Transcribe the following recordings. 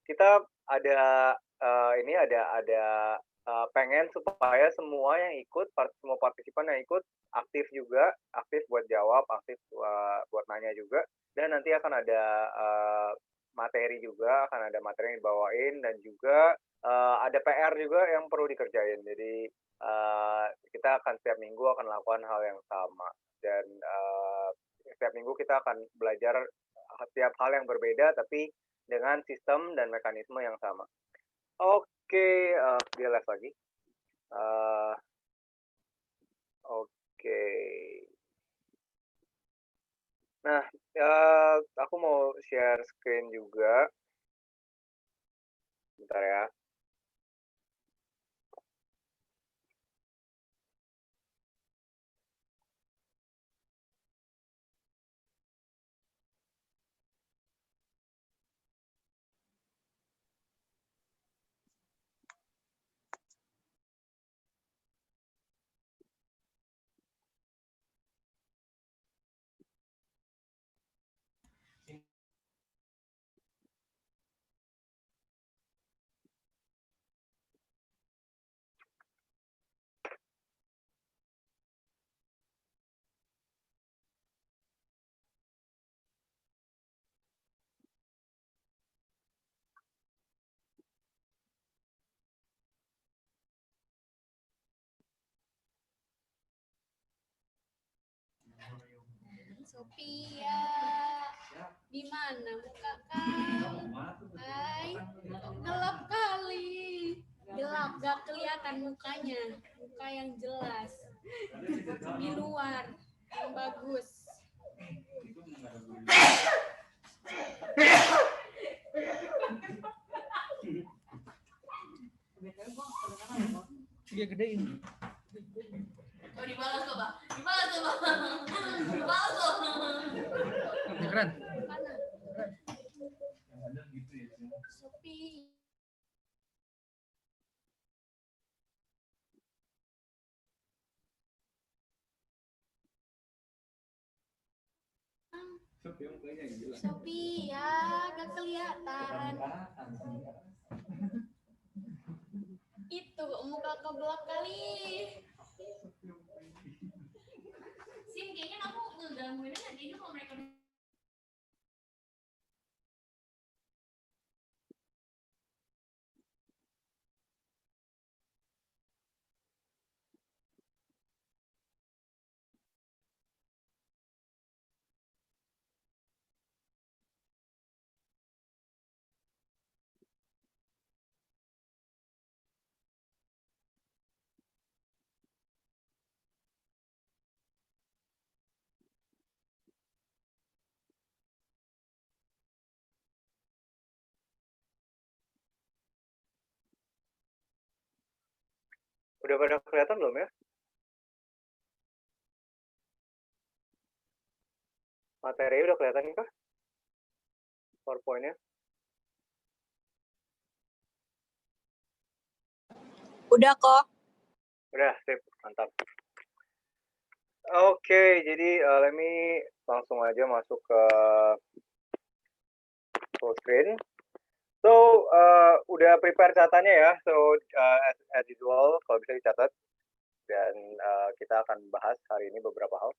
kita ada pengen supaya semua yang ikut, semua partisipan yang ikut aktif juga, aktif buat jawab, aktif buat nanya juga, dan nanti akan ada materi juga, akan ada materi yang dibawain, dan juga ada PR juga yang perlu dikerjain. Jadi kita akan setiap minggu akan lakukan hal yang sama, dan setiap minggu kita akan belajar setiap hal yang berbeda, tapi dengan sistem dan mekanisme yang sama. Oke, dia live lagi. Oke. Nah, aku mau share screen juga. Bentar ya. Sophia, di mana muka kau? Hai, gelap kali. Gelap, gak kelihatan mukanya. Muka yang jelas. Di luar, yang bagus. Dia gedein. Oh, dibalas tuh, Bang. Dibalas tuh, Bang. Dibalas tuh. Ini keren. Sophie. Sophia, gak kelihatan. Itu muka keblak kali. Sim, kayaknya aku ngegangguin aja kayaknya kalau mereka. Udah pada kelihatan belum ya? Materi udah kelihatan kah? PowerPoint-nya? Udah kok. Udah, sip, mantap. Oke, jadi let me langsung aja masuk ke full screen. So, udah prepare catatannya ya. So, as usual, kalau bisa dicatat. Dan kita akan bahas hari ini beberapa hal.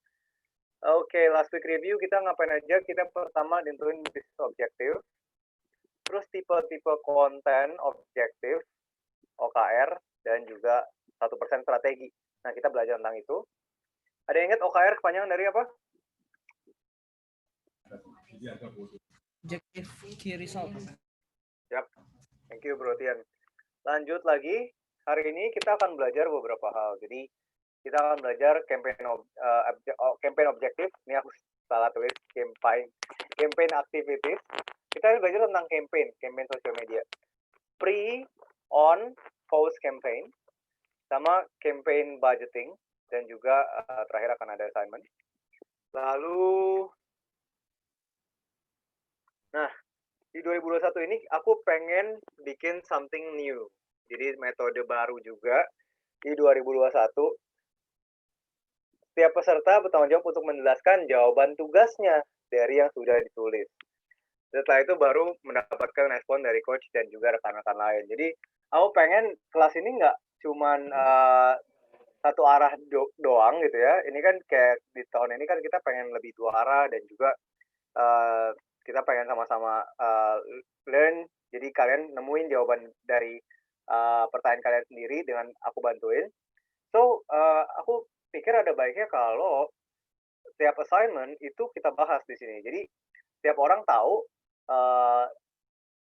Oke, last week review kita ngapain aja? Kita pertama nentuin business objective. Terus tipe-tipe konten objektif, OKR, dan juga 1% strategi. Nah, kita belajar tentang itu. Ada yang ingat OKR kepanjangan dari apa? Objective Key Result. Yap, thank you Bro Tian. Lanjut lagi, hari ini kita akan belajar beberapa hal. Jadi, kita akan belajar campaign objektif. Ini aku salah tulis, campaign activities. Kita akan belajar tentang campaign social media. Pre, on, post campaign, sama campaign budgeting, dan juga terakhir akan ada assignment. Lalu, nah, di 2021 ini aku pengen bikin something new. Jadi metode baru juga di 2021. Setiap peserta bertanggung jawab untuk menjelaskan jawaban tugasnya dari yang sudah ditulis. Setelah itu baru mendapatkan respon dari coach dan juga rekan-rekan lain. Jadi aku pengen kelas ini nggak cuman satu arah doang gitu ya. Ini kan kayak di tahun ini kan kita pengen lebih dua arah dan juga kita pengen sama-sama learn. Jadi kalian nemuin jawaban dari pertanyaan kalian sendiri dengan aku bantuin. So aku pikir ada baiknya kalau setiap assignment itu kita bahas di sini. Jadi setiap orang tahu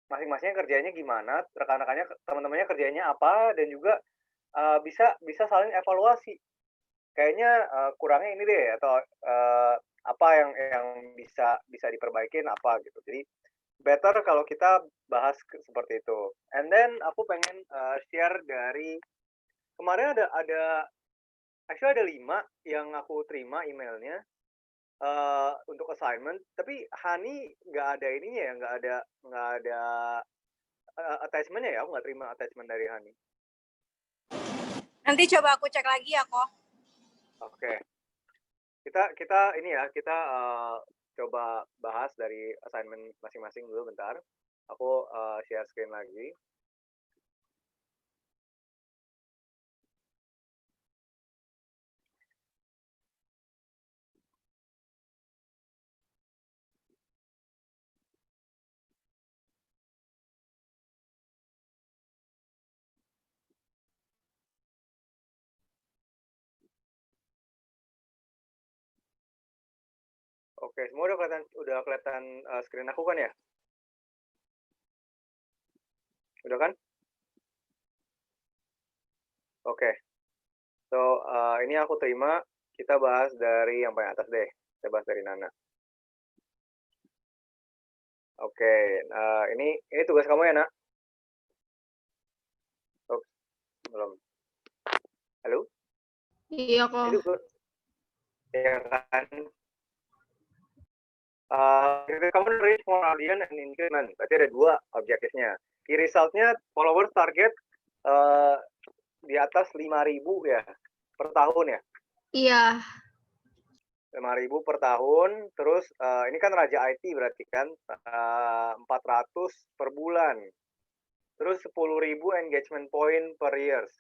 masing-masingnya kerjanya gimana, rekan-rekannya, teman-temannya kerjanya apa, dan juga bisa saling evaluasi. Kayaknya kurangnya ini deh, atau apa yang bisa diperbaikin apa gitu. Jadi better kalau kita bahas seperti itu. And then aku pengen share dari kemarin actually ada 5 yang aku terima emailnya untuk assignment, tapi Hani nggak ada ininya ya, nggak ada attachment-nya ya, aku nggak terima attachment dari Hani. Nanti coba aku cek lagi ya, kok. Oke. Kita ini ya, kita coba bahas dari assignment masing-masing dulu bentar. Aku share screen lagi. Oke, semua udah kelihatan screen aku kan ya? Udah kan? Oke. So, ini aku terima, kita bahas dari yang paling atas deh. Kita bahas dari Nana. Oke, ini tugas kamu ya, Nak? Oh, belum. Halo? Iya kok. Itu ya kan? Kamu reach more audience and engagement. Berarti ada 2 objektifnya. Key resultnya followers target di atas 5.000 ya per tahun ya? Iya. 5.000 per tahun. Terus ini kan Raja IT berarti kan 400 per bulan. Terus 10.000 engagement point per years.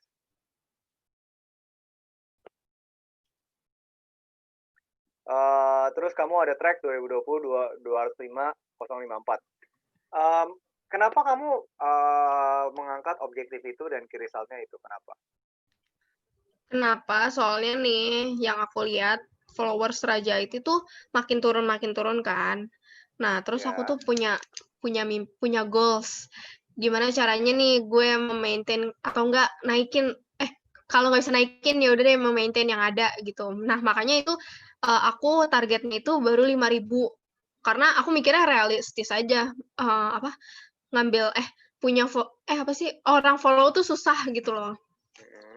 Terus kamu ada track 2020 205 054. Kenapa kamu mengangkat objektif itu dan key resultnya itu? Kenapa? Kenapa? Soalnya nih, yang aku lihat followers Raja itu tuh makin turun kan. Nah, terus aku tuh punya goals. Gimana caranya nih gue memaintain atau enggak naikin, kalau nggak bisa naikin ya udah deh memaintain yang ada gitu. Nah, makanya itu aku targetnya itu baru 5.000. Karena aku mikirnya realistis aja, ngambil punya orang follow tuh susah gitu loh.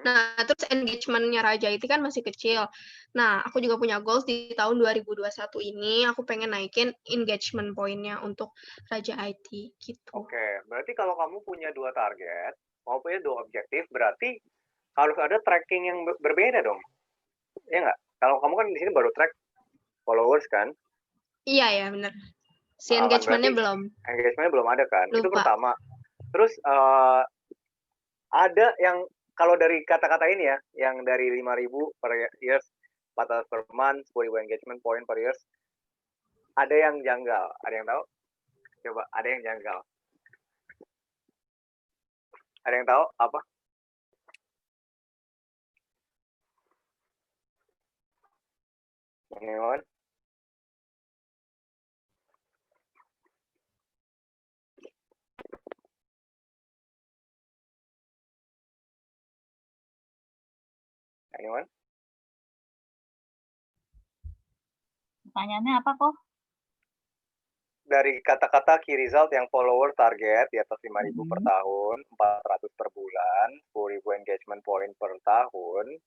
Nah, terus engagement-nya Raja itu kan masih kecil. Nah, aku juga punya goals di tahun 2021 ini, aku pengen naikin engagement point-nya untuk Raja IT, gitu. Oke, berarti kalau kamu punya 2 target, mau punya 2 objektif, berarti harus ada tracking yang berbeda dong. Iya nggak? Kalau kamu kan di sini baru track followers kan? Iya ya, bener. Si engagement-nya belum. Engagement-nya belum ada kan? Lupa. Itu pertama. Terus ada yang kalau dari kata-kata ini ya, yang dari 5.000 per years, 400 per month, 10.000 engagement point per years, ada yang janggal. Ada yang tahu? Coba, ada yang janggal. Ada yang tahu apa? Anyone? Anyone? Pertanyaannya apa kok? Dari kata-kata key result yang follower target di atas 5.000 per tahun, 400 per bulan, 10.000 engagement point per tahun,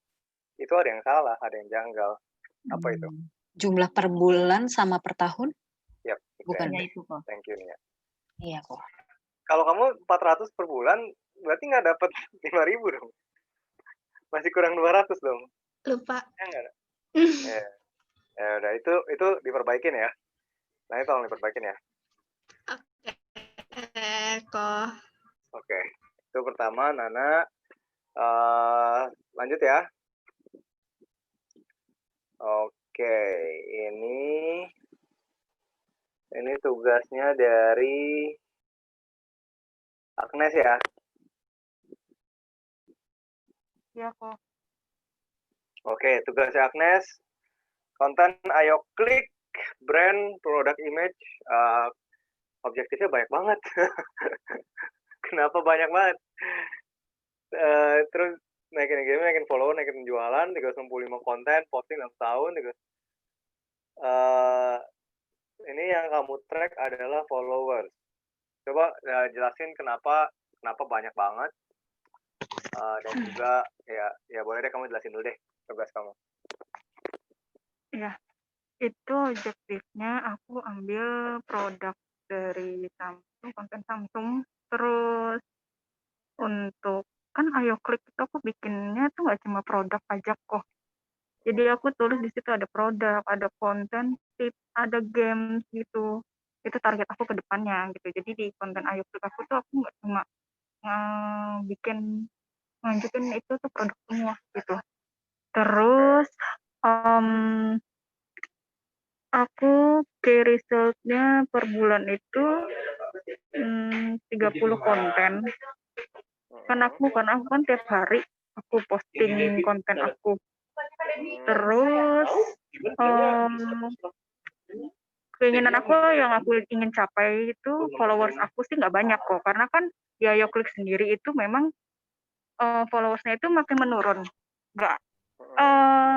itu ada yang salah, ada yang janggal. Apa itu? Jumlah per bulan sama per tahun? Yap, Bukan exactly. ya itu kok. Thank you, Nia. Iya kok. Kalau kamu 400 per bulan, berarti nggak dapat 5.000 dong. Masih kurang 200 dong. Lupa. Ya nggak? Ya udah, itu diperbaikin ya. Nah, itu tolong diperbaikin ya. kok. Oke, itu pertama Nana. Lanjut ya. Oke, ini tugasnya dari Agnes ya. Iya kok. Oke, tugasnya Agnes. Konten ayo klik brand product image. Objektifnya banyak banget. Kenapa banyak banget? Terus naikin engagement, naikin follower, naikin penjualan, 365 konten, posting dalam setahun. Ini yang kamu track adalah followers. Coba jelasin kenapa banyak banget. Dan juga ya boleh deh kamu jelasin dulu deh tugas kamu. Iya, itu objektifnya aku ambil produk dari Samsung, konten Samsung. Terus untuk kan Ayo Klik itu aku bikinnya tuh nggak cuma produk aja kok. Jadi aku tulis di situ ada produk, ada konten, tips, ada games gitu. Itu target aku ke depannya gitu. Jadi di konten Ayo Klik aku tuh aku nggak cuma nganjutin itu tuh produk semua gitu. Terus aku key result-nya per bulan itu 30 konten. Karena aku kan tiap hari aku posting konten aku. Terus keinginan aku yang aku ingin capai itu followers aku sih nggak banyak kok. Karena kan di Ayo Klik sendiri itu memang followersnya itu makin menurun. Nggak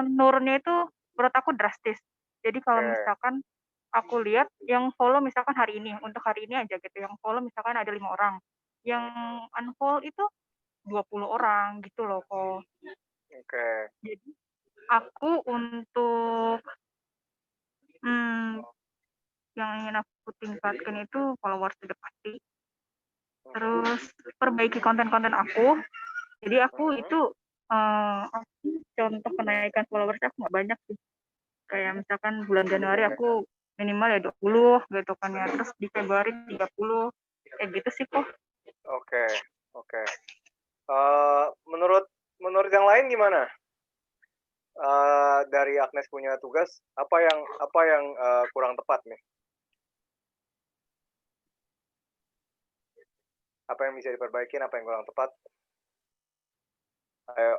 nurunnya itu menurut aku drastis. Jadi kalau misalkan aku lihat yang follow misalkan hari ini, untuk hari ini aja gitu, yang follow misalkan ada 5 orang, yang unfollow itu 20 orang gitu loh kok. Oke. Jadi aku untuk yang ingin aku tingkatkan itu followers sudah pasti. Terus perbaiki konten-konten aku. Jadi aku itu contoh kenaikan followers aku nggak banyak sih. Kayak misalkan bulan Januari aku minimal ya 20 gitu kan ya. Terus di Februari 30. Kayak gitu sih kok. Oke. Menurut yang lain gimana? Dari Agnes punya tugas, apa yang kurang tepat nih? Apa yang bisa diperbaikin, apa yang kurang tepat? Ayo.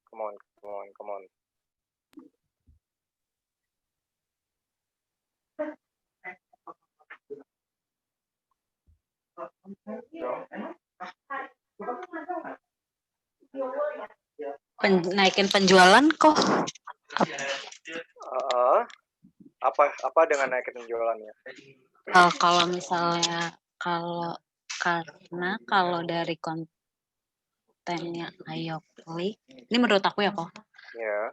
Come on. Naikin penjualan kok. Apa dengan naikin penjualannya? Kalau misalnya karena kalau dari kontennya Ayo Klik, ini menurut aku ya kok. Ya.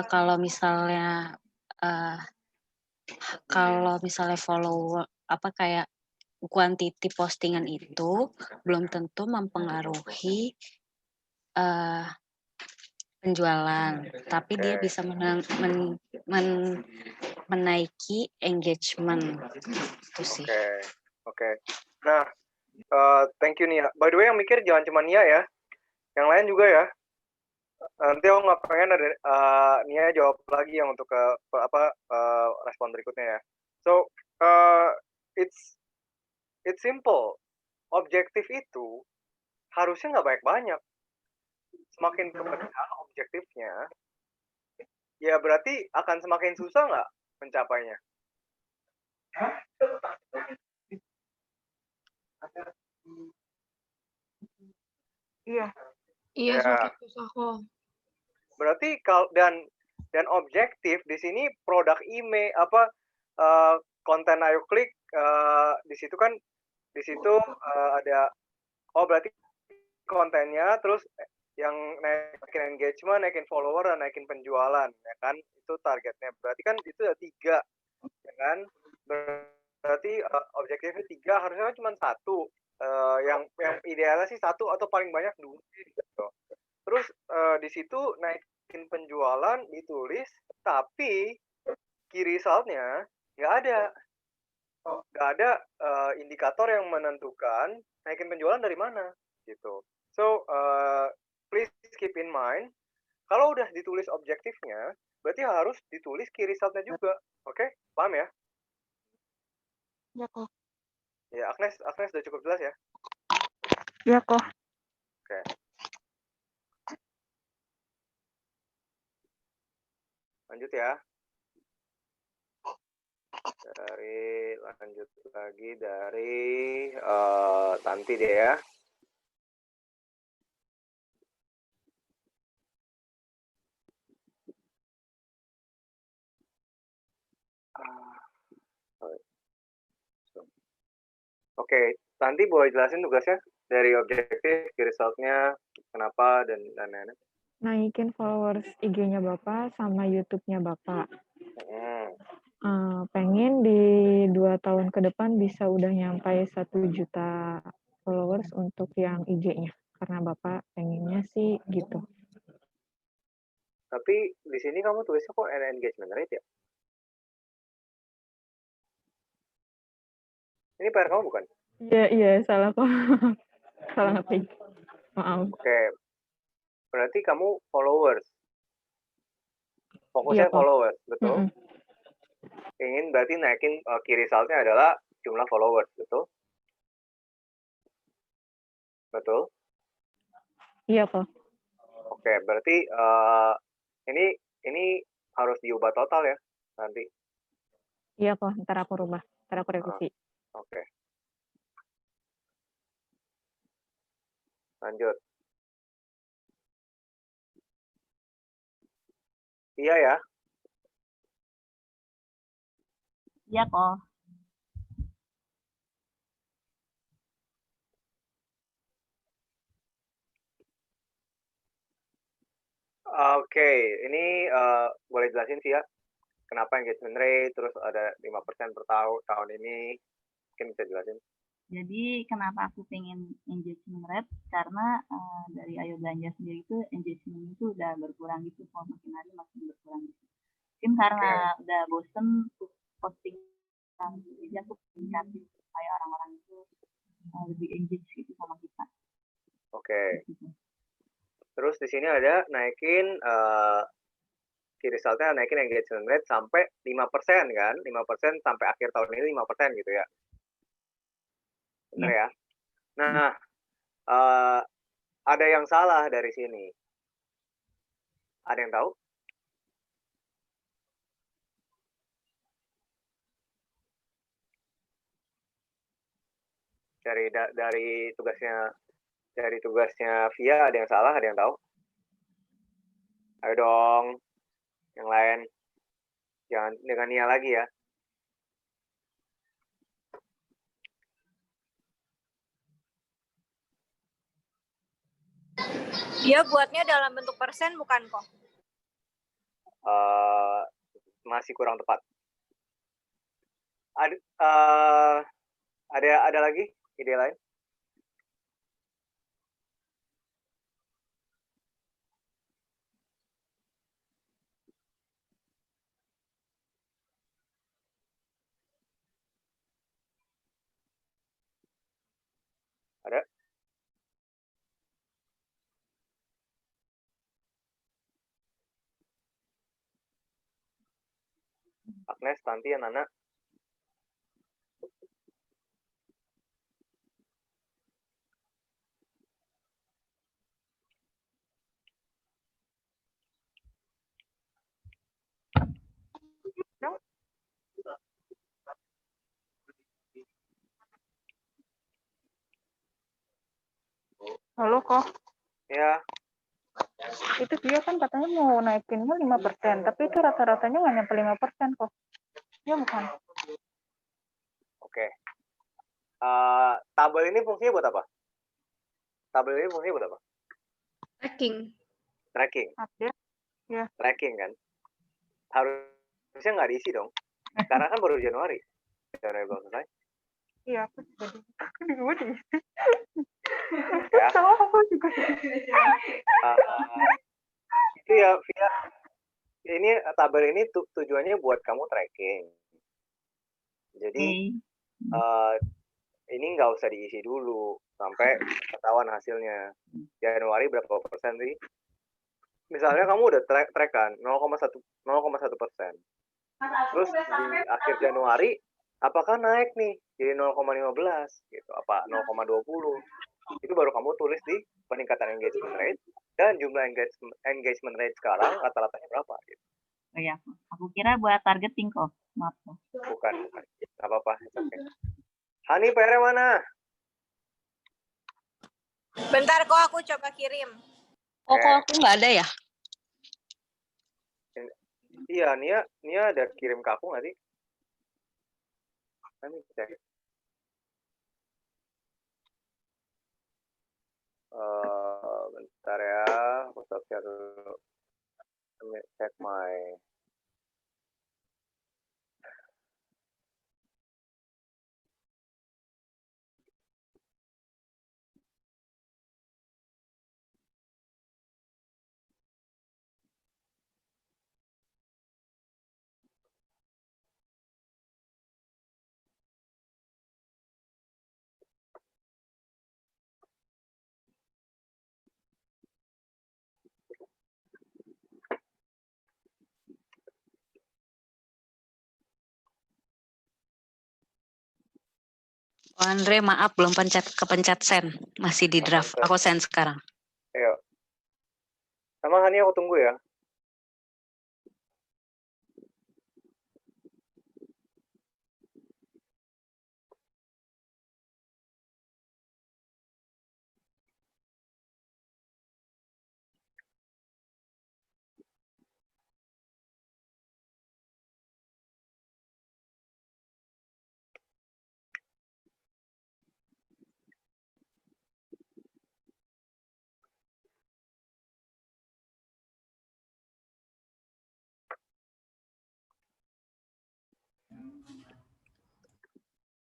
Kalau misalnya follower kayak kuantiti postingan itu belum tentu mempengaruhi penjualan, tapi dia bisa menaiki engagement itu sih. Oke. Nah, thank you Nia. By the way, yang mikir jangan cuma Nia ya, yang lain juga ya. Nanti aku nggak pengen ada Nia jawab lagi yang untuk respon berikutnya ya. So it's simple. Objektif itu harusnya nggak banyak-banyak. Semakin kepecah objektifnya, ya berarti akan semakin susah nggak mencapainya? Iya, Ya. semakin susah kok. Berarti dan objektif di sini produk email konten Ayo Klik di situ ada berarti kontennya, terus yang naikin engagement, naikin follower, dan naikin penjualan, ya kan? Itu targetnya. Berarti kan itu ada 3, ya kan? Berarti objektifnya 3, harusnya cuma 1. Yang idealnya sih 1 atau paling banyak 2 gitu. Terus di situ naikin penjualan ditulis, tapi key result-nya Nggak ada. Nggak ada indikator yang menentukan naikin penjualan dari mana gitu. So please keep in mind, kalau udah ditulis objektifnya, berarti harus ditulis key resultnya juga. Oke? Paham ya? Ya kok. Ya, Agnes udah cukup jelas ya? Ya kok. Oke. Lanjut ya. Lanjut lagi dari Tanti deh ya. Oke, Tanti boleh jelasin tugasnya dari objektif, key resultnya, kenapa, dan lain-lain. Naikin followers IG-nya Bapak sama YouTube-nya Bapak. Pengen di 2 tahun ke depan bisa udah nyampai 1 juta followers untuk yang IG-nya. Karena Bapak pengennya sih gitu. Tapi di sini kamu tulisnya kok engagement rate ya? Ini PR kamu bukan? Iya, salah kok. Salah ngetik. Maaf. Oke. Berarti kamu followers. Iya, Fokusnya kok. followers, betul? Ingin berarti naikin key resultnya adalah jumlah followers, betul? Betul? Iya, kok. Oke, berarti ini harus diubah total ya nanti. Iya, kok. Ntar aku rubah. Ntar aku revisi. Oke. Lanjut. Iya ya? Iya kok. Oke, ini boleh jelasin sih ya, kenapa engagement rate, terus ada 5% per tahun ini, mungkin bisa jelasin? Jadi kenapa aku pengen engagement rate, karena dari Ayo Belanja sendiri itu engagement itu udah berkurang gitu, kok makin hari makin berkurang gitu. Mungkin karena udah bosen posting, jadi aku tingkatin supaya orang-orang itu lebih engage gitu sama kita. Oke. Gitu. Terus di sini ada naikin key resultnya, naikin engagement rate sampai 5% kan, 5% sampai akhir tahun ini 5% gitu ya. Benar ya? Nah, ada yang salah dari sini. Ada yang tahu? Dari tugasnya Via ada yang salah, ada yang tahu? Ayo dong, yang lain. Jangan dengan Nia lagi ya. Dia buatnya dalam bentuk persen bukan kok? Masih kurang tepat. Ada lagi ide lain? Ada? Agnes, Tanti, Nana? Halo kok. Ya. Itu dia kan katanya mau naikinnya 5%, tapi itu rata-ratanya nggak nyampe 5% kok. Ya bukan? Oke. Tabel ini fungsinya buat apa? Tracking. Update. Ya. Tracking kan? Harusnya nggak diisi dong. Karena kan baru Januari belum selesai. Iya, aku juga diisi. Ya. Sama aku juga. Itu ya, Via. Ini tabel ini tujuannya buat kamu tracking. Jadi ini nggak usah diisi dulu sampai ketahuan hasilnya. Januari berapa persen sih? Misalnya kamu udah track kan 0,1%. Terus di akhir Januari apakah naik nih jadi 0,15 gitu, apa 0,20? Itu baru kamu tulis di peningkatan engagement rate dan jumlah engagement rate sekarang rata-ratanya berapa gitu. Oh ya, aku kira buat targeting kok. Maaf kok. Bukan. Gak apa-apa. Okay. Hani, PR mana? Bentar kok aku coba kirim. Oh, kok aku nggak ada ya? Iya, Nia ada kirim ke aku nggak sih? Hani, cek. Bentar ya, aku share dulu. Let me check my Oh, Andre, maaf belum kepencet send. Masih di draft. Aku send sekarang. Ayo. Sama Hani aku tunggu ya.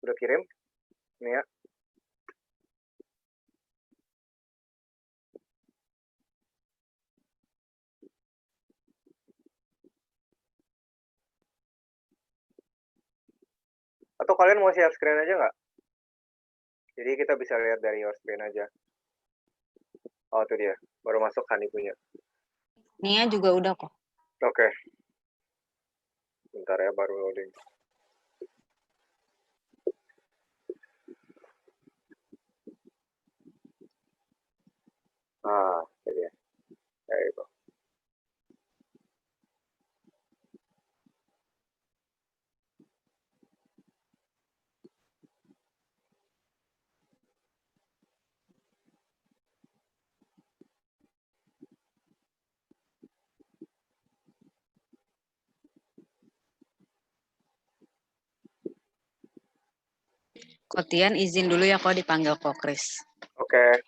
Udah kirim? Nia. Atau kalian mau share screen aja nggak? Jadi kita bisa lihat dari your screen aja. Oh, itu dia. Baru masuk Hani punya. Nia juga udah kok. Oke. Bentar ya, baru loading. Itu dia. There you go. Kotian izin dulu ya kok dipanggil kok Chris. Oke.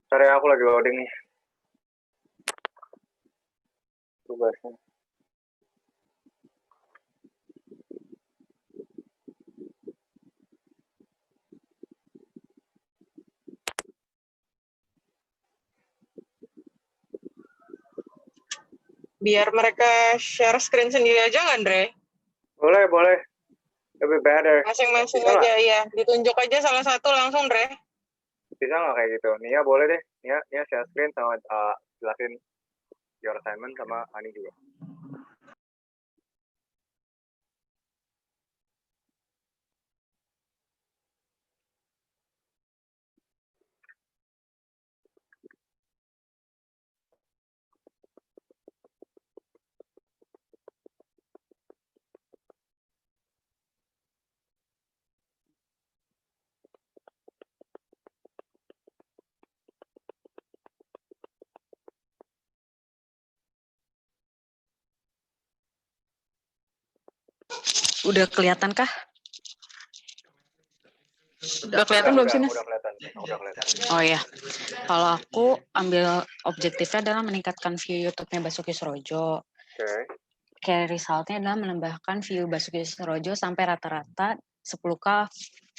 Ntar ya, aku lagi loading nih. Tugasnya. Biar mereka share screen sendiri aja nggak, Andre? Boleh. Lebih better. Masing-masing Bisa aja, ya. Ditunjuk aja salah satu langsung, Andre. Bisa nggak kayak gitu? Nia boleh deh. Nia share screen sama jelasin your assignment sama Hani juga. Udah kelihatan kah? Udah kelihatan belum sih, Nas? Udah kelihatan. Oh ya, kalau aku ambil objektifnya adalah meningkatkan view YouTube-nya Basuki Surojo. Oke. Kayak resultnya adalah menambahkan view Basuki Surojo sampai rata-rata 10K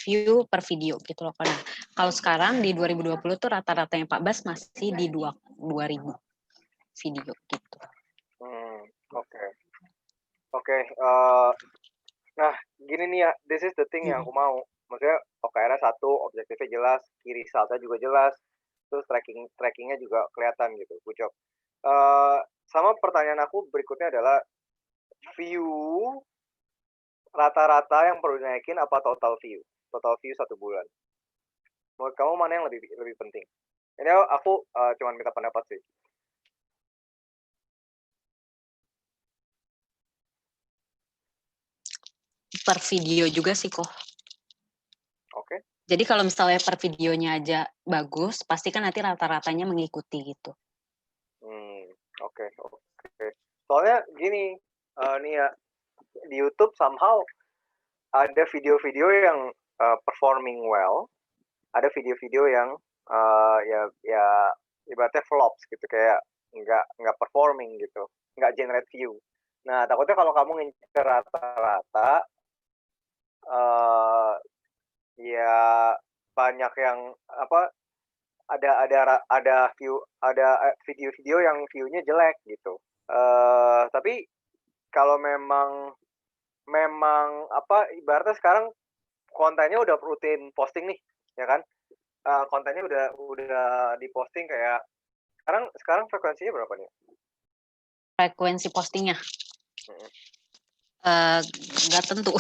view per video gitu loh. Nah, kalau sekarang di 2020 tuh rata-ratanya Pak Bas masih di 2.000 video gitu. Oke. Nah, gini nih ya, this is the thing yang aku mau. Maksudnya OKR satu, objektifnya jelas, key resultnya juga jelas, terus trackingnya juga kelihatan gitu, good job. Sama pertanyaan aku berikutnya adalah view rata-rata yang perlu dinaikin apa total view 1 bulan. Menurut kamu mana yang lebih penting? Ini aku cuma minta pendapat sih. Per video juga sih kok. Oke. Jadi kalau misalnya per videonya aja bagus, pasti kan nanti rata-ratanya mengikuti gitu. Oke. Soalnya gini, nih ya, di YouTube somehow ada video-video yang performing well, ada video-video yang ya ibaratnya flops gitu, kayak nggak performing gitu, nggak generate view. Nah, takutnya kalau kamu ngincer rata-rata, ya banyak yang ada video-video yang view-nya jelek gitu. Tapi kalau memang ibaratnya sekarang kontennya udah rutin posting nih, ya kan? Kontennya udah diposting kayak sekarang frekuensinya berapa nih? Frekuensi postingnya nggak tentu.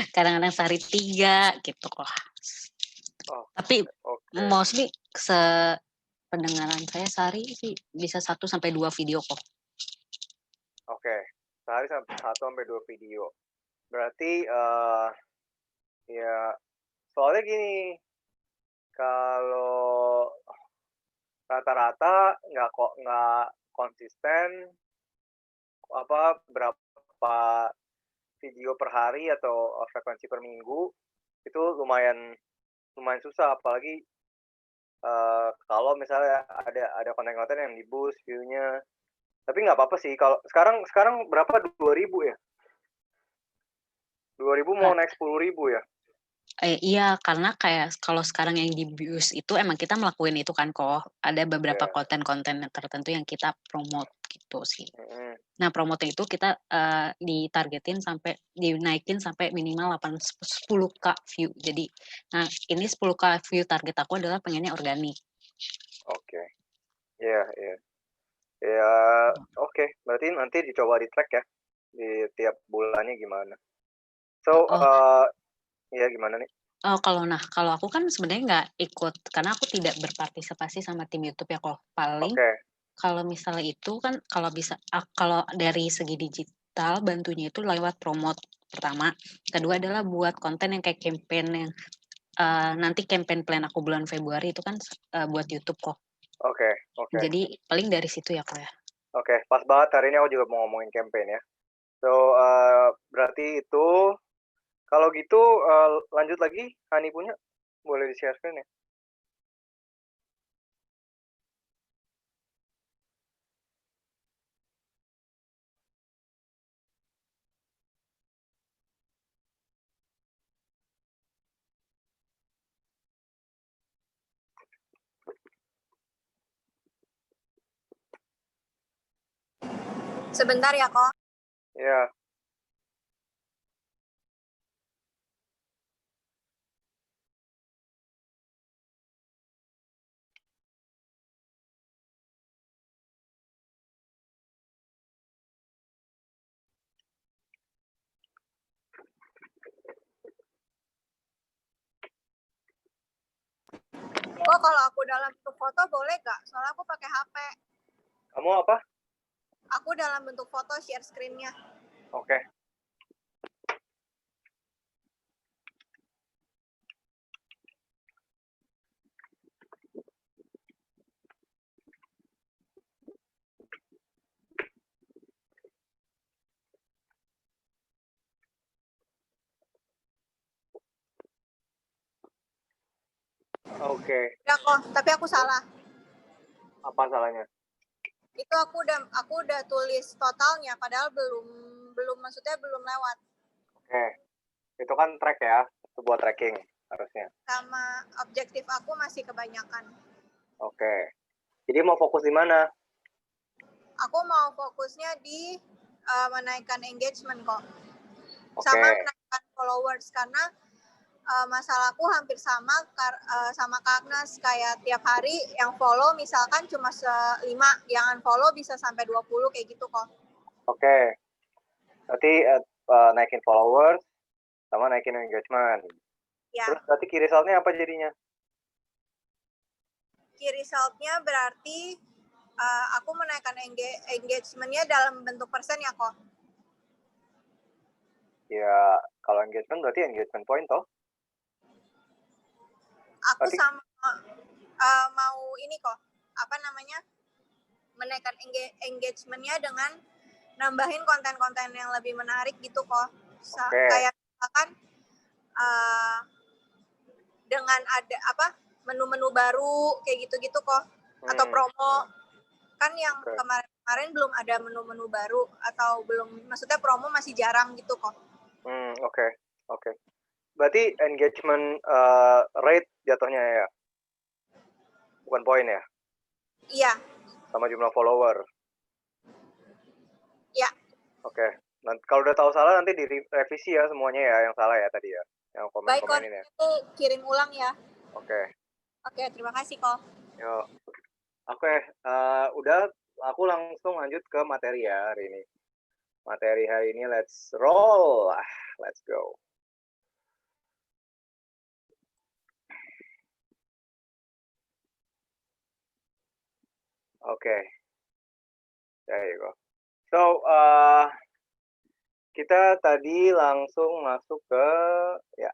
Kadang-kadang sehari 3 gitu kok. Tapi mostly pendengaran saya sehari sih bisa 1 sampai 2 video kok. Oke, sehari 1 sampai 2 video. Berarti ya soalnya gini, kalau rata-rata nggak konsisten berapa video per hari atau frekuensi per minggu, itu lumayan susah, apalagi kalau misalnya ada konten-konten yang di-boost view-nya. Tapi nggak apa-apa sih, kalau sekarang berapa, 2.000 ya? 2.000 mau naik 10.000 ya? Iya, karena kayak kalau sekarang yang di-boost itu emang kita melakukan itu kan kok. Ada beberapa konten-konten tertentu yang kita promote gitu sih. Nah, promote itu kita ditargetin sampai dinaikin sampai minimal 10K view. Jadi, nah ini 10K view target aku adalah pengennya organik. Oke. Iya. Ya, oke. Berarti nanti dicoba di-track ya, di tiap bulannya gimana. So, ya gimana nih? Kalau aku kan sebenarnya nggak ikut, karena aku tidak berpartisipasi sama tim YouTube ya kok. Paling kalau misalnya itu kan kalau dari segi digital bantunya itu lewat promote pertama. Kedua adalah buat konten yang kayak campaign yang nanti campaign plan aku bulan Februari itu kan buat YouTube kok. Oke. Jadi paling dari situ ya kok ya. Oke, pas banget hari ini aku juga mau ngomongin campaign ya. So, berarti itu kalau gitu lanjut lagi, Hani punya boleh di-share screen ya? Sebentar ya, kok. Ya. Kok kalau aku dalam bentuk foto boleh nggak? Soalnya aku pakai HP. Kamu apa? Aku dalam bentuk foto share screen-nya. Oke. Oke. Udah kok, tapi aku salah. Apa salahnya? Itu aku udah tulis totalnya, padahal belum maksudnya belum lewat. Oke. Itu kan track ya, sebuah tracking harusnya. Sama objektif aku masih kebanyakan. Oke. Jadi mau fokus di mana? Aku mau fokusnya di menaikkan engagement kok. Oke. Sama menaikkan followers, karena masalahku hampir sama sama Kak Agnes, kayak tiap hari yang follow misalkan cuma 5, yang unfollow bisa sampai 20 kayak gitu kok. Oke. Berarti naikin followers sama naikin engagement. Ya. Terus berarti key result-nya apa jadinya? Key result-nya berarti aku menaikkan engagement-nya dalam bentuk persen ya kok. Ya, kalau engagement berarti engagement point toh? Aku berarti... sama mau ini kok, apa namanya, menaikkan engagement-nya dengan nambahin konten-konten yang lebih menarik gitu kok. Kayak misalkan dengan ada menu-menu baru kayak gitu-gitu kok, atau promo. Kan yang kemarin-kemarin belum ada menu-menu baru, atau belum, maksudnya promo masih jarang gitu kok. Oke. Berarti engagement rate jatuhnya ya? Bukan poin ya? Iya. Sama jumlah follower? Ya. Oke. Nanti kalau udah tahu salah nanti direvisi ya semuanya ya, yang salah ya tadi ya, yang komen-komenin ya. Baik, itu kirim ulang ya. Oke. Oke, terima kasih kok. Yuk. Oke, udah aku langsung lanjut ke materi ya hari ini. Materi hari ini let's roll. Let's go. Oke. There you go. So, kita tadi langsung masuk ke ya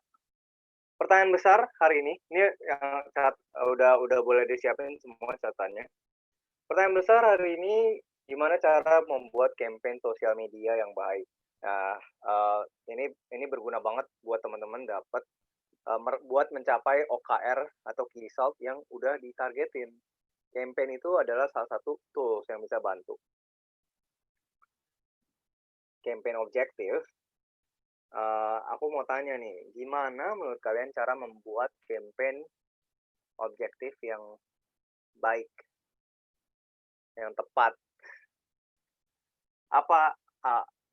pertanyaan besar hari ini. Ini yang udah boleh disiapin semua catatannya. Pertanyaan besar hari ini, gimana cara membuat campaign sosial media yang baik. Nah, ini berguna banget buat teman-teman dapat buat mencapai OKR atau key result yang udah ditargetin. Campaign itu adalah salah satu tools yang bisa bantu. Campaign objektif, aku mau tanya nih, gimana menurut kalian cara membuat campaign objektif yang baik, yang tepat?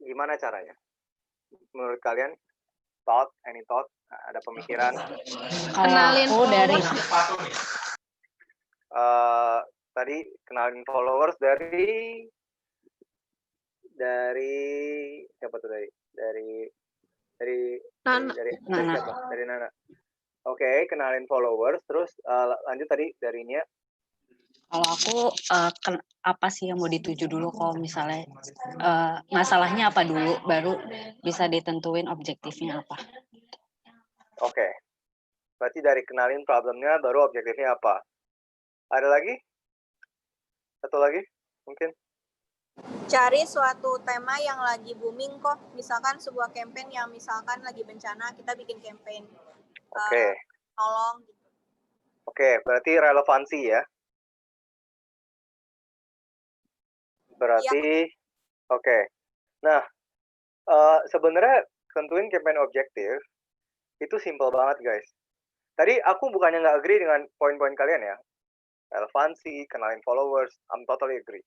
Gimana caranya? Menurut kalian? Any thought? Ada pemikiran? Kenalin followers. Tadi kenalin followers dari siapa tuh dari Nana. Oke, kenalin followers, terus lanjut tadi dari Nia. Kalau aku apa sih yang mau dituju dulu, kalau misalnya masalahnya apa dulu, baru bisa ditentuin objektifnya apa. Oke. Berarti dari kenalin problemnya baru objektifnya apa. Ada lagi? Satu lagi mungkin? Cari suatu tema yang lagi booming kok. Misalkan sebuah campaign yang misalkan lagi bencana, kita bikin campaign. Oke. Tolong gitu. Oke, berarti relevansi ya. Berarti ya. Oke. Nah, sebenarnya tentuin campaign objektif itu simple banget guys. Tadi aku bukannya nggak agree dengan poin-poin kalian ya. Relevansi, kenalin followers, I'm totally agree.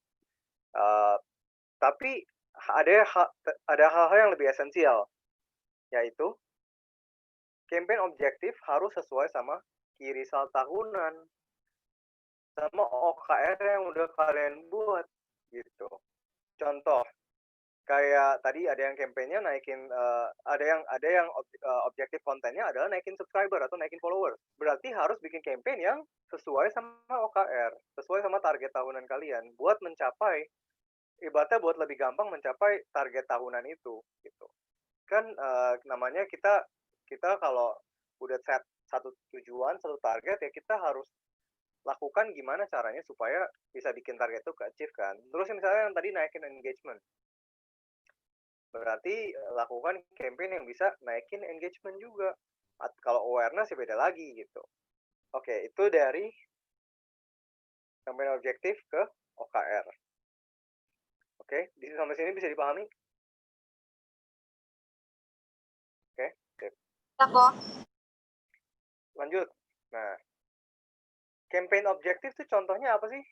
Tapi ada hal-hal yang lebih esensial, yaitu campaign objektif harus sesuai sama key result tahunan, sama OKR yang udah kalian buat gitu. Contoh, kayak tadi ada yang campaign-nya naikin, ada yang objektif kontennya adalah naikin subscriber atau naikin followers. Berarti harus bikin campaign yang sesuai sama OKR, sesuai sama target tahunan kalian, buat mencapai, ibaratnya buat lebih gampang mencapai target tahunan itu gitu. Kan namanya kita kalau udah set satu tujuan, satu target, ya kita harus lakukan gimana caranya supaya bisa bikin target itu ke-achieve kan. Terus misalnya yang tadi naikin engagement, berarti lakukan campaign yang bisa naikin engagement juga. Kalau awareness ya beda lagi gitu. Oke, itu dari campaign objektif ke OKR. Oke, sampai sini bisa dipahami? Oke, sip. Ya kok. Lanjut. Nah, campaign objektif itu contohnya apa sih?